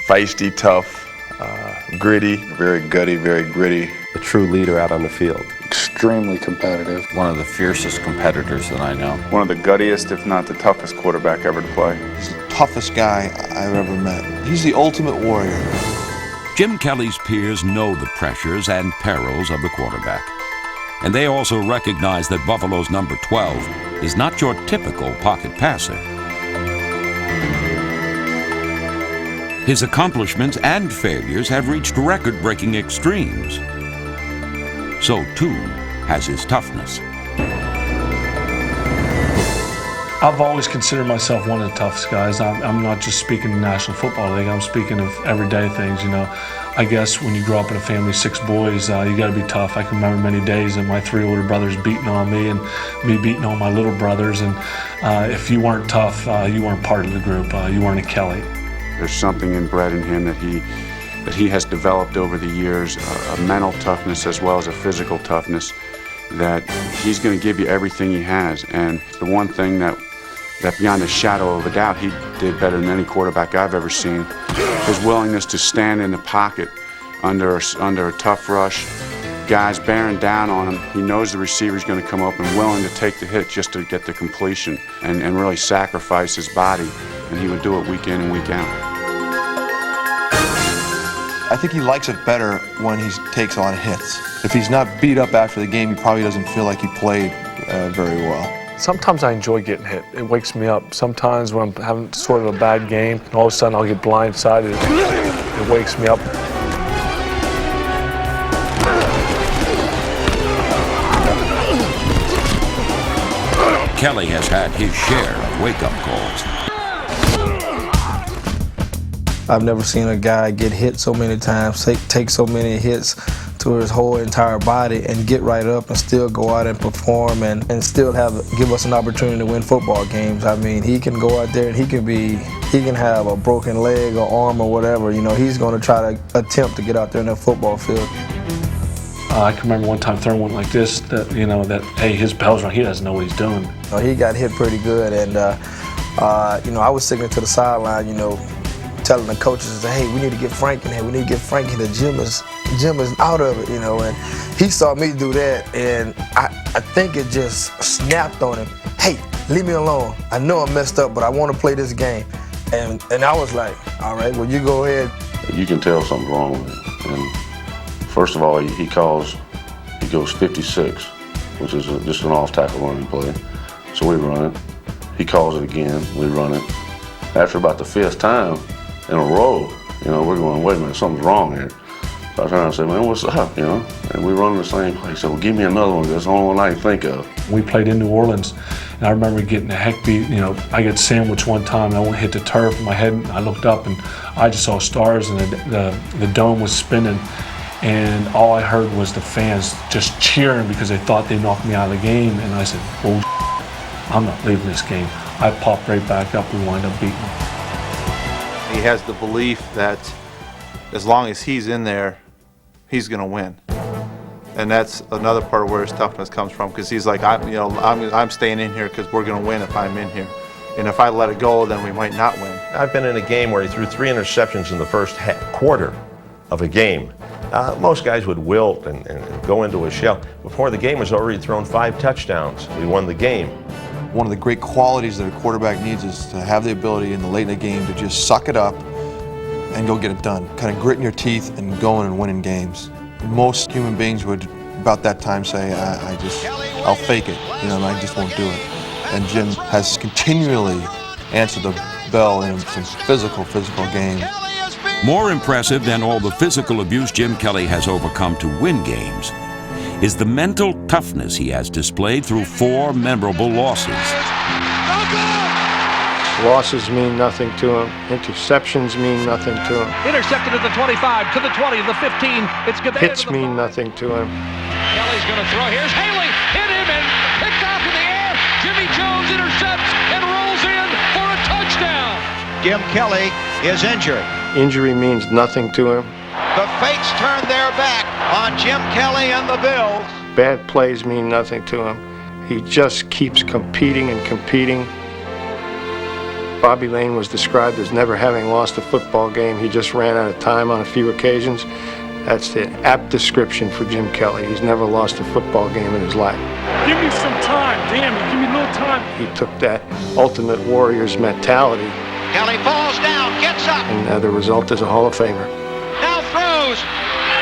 feisty, tough, gritty. Very gutty, very gritty. A true leader out on the field. Extremely competitive. One of the fiercest competitors that I know. One of the guttiest, if not the toughest quarterback ever to play. He's the toughest guy I've ever met. He's the ultimate warrior. Jim Kelly's peers know the pressures and perils of the quarterback. And they also recognize that Buffalo's number 12 is not your typical pocket passer. His accomplishments and failures have reached record-breaking extremes. So, too, has his toughness. I've always considered myself one of the toughest guys. I'm not just speaking of National Football League, I'm speaking of everyday things, you know. I guess when you grow up in a family of 6 boys, you gotta be tough. I can remember many days of my 3 older brothers beating on me and me beating on my little brothers. And if you weren't tough, you weren't part of the group. You weren't a Kelly. There's something inbred in him that he has developed over the years, a mental toughness as well as a physical toughness, that he's going to give you everything he has. And the one thing that beyond a shadow of a doubt he did better than any quarterback I've ever seen, his willingness to stand in the pocket under a tough rush, guys bearing down on him. He knows the receiver's going to come up and willing to take the hit just to get the completion and really sacrifice his body. And he would do it week in and week out. I think he likes it better when he takes a lot of hits. If he's not beat up after the game, he probably doesn't feel like he played very well. Sometimes I enjoy getting hit. It wakes me up. Sometimes when I'm having sort of a bad game, and all of a sudden I'll get blindsided. It wakes me up. Kelly has had his share of wake-up calls. I've never seen a guy get hit so many times, take so many hits to his whole entire body and get right up and still go out and perform and still give us an opportunity to win football games. I mean, he can go out there and he can have a broken leg or arm or whatever. You know, he's going to try to attempt to get out there in that football field. I can remember one time throwing one like this that, hey, his bell's wrong, he doesn't know what he's doing. He got hit pretty good, and I was sitting to the sideline, telling the coaches, hey, we need to get Frank in here, we need to get Frank in. The gym is out of it, and he saw me do that, and I think it just snapped on him. Hey, leave me alone. I know I messed up, but I want to play this game. And I was like, all right, well, you go ahead. You can tell something's wrong with him. And first of all, he goes 56, which is just an off-tackle running play. So we run it. He calls it again, we run it. After about the 5th time in a row, we're going, wait a minute, something's wrong here. So I turn around and say, man, what's up, And we run the same play. So give me another one, that's the only one I can think of. We played in New Orleans, and I remember getting the heck beat. I got sandwiched one time, and I went hit the turf in my head, and I looked up, and I just saw stars, and the dome was spinning, and all I heard was the fans just cheering because they thought they knocked me out of the game, and I said, oh, I'm not leaving this game. I popped right back up, we wound up beating them. He has the belief that as long as he's in there, he's going to win. And that's another part of where his toughness comes from, because he's like, I'm staying in here because we're going to win if I'm in here. And if I let it go, then we might not win. I've been in a game where he threw 3 interceptions in the first quarter of a game. Most guys would wilt and go into a shell. Before the game was already thrown 5 touchdowns. We won the game. One of the great qualities that a quarterback needs is to have the ability in the late in the game to just suck it up and go get it done. Kind of gritting your teeth and going and winning games. Most human beings would, about that time, say, I'll fake it, and I just won't do it. And Jim has continually answered the bell in some physical games. More impressive than all the physical abuse Jim Kelly has overcome to win games is the mental toughness he has displayed through 4 memorable losses. Losses mean nothing to him. Interceptions mean nothing to him. Intercepted at the 25, to the 20, the 15. It's good. Hits mean nothing to him. Kelly's going to throw. Here's Haley. Hit him and picked off in the air. Jimmy Jones intercepts and rolls in for a touchdown. Jim Kelly is injured. Injury means nothing to him. The Fates turn their back on Jim Kelly and the Bills. Bad plays mean nothing to him. He just keeps competing and competing. Bobby Lane was described as never having lost a football game. He just ran out of time on a few occasions. That's the apt description for Jim Kelly. He's never lost a football game in his life. Give me some time, damn it, give me a little time. He took that ultimate warrior's mentality, Kelly falls down, gets up, and the result is a Hall of Famer. now throws.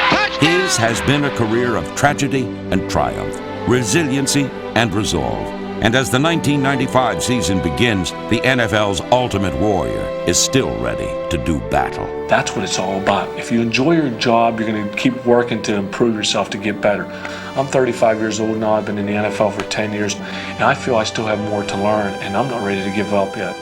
Touchdown! His has been a career of tragedy and triumph, resiliency and resolve. And as the 1995 season begins, the NFL's ultimate warrior is still ready to do battle. That's what it's all about. If you enjoy your job, you're going to keep working to improve yourself, to get better. I'm 35 years old now. I've been in the NFL for 10 years, and I feel I still have more to learn, and I'm not ready to give up yet.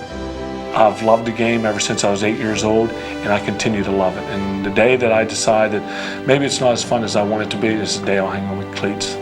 I've loved the game ever since I was 8 years old, and I continue to love it. And the day that I decide that maybe it's not as fun as I want it to be is the day I'll hang on with cleats.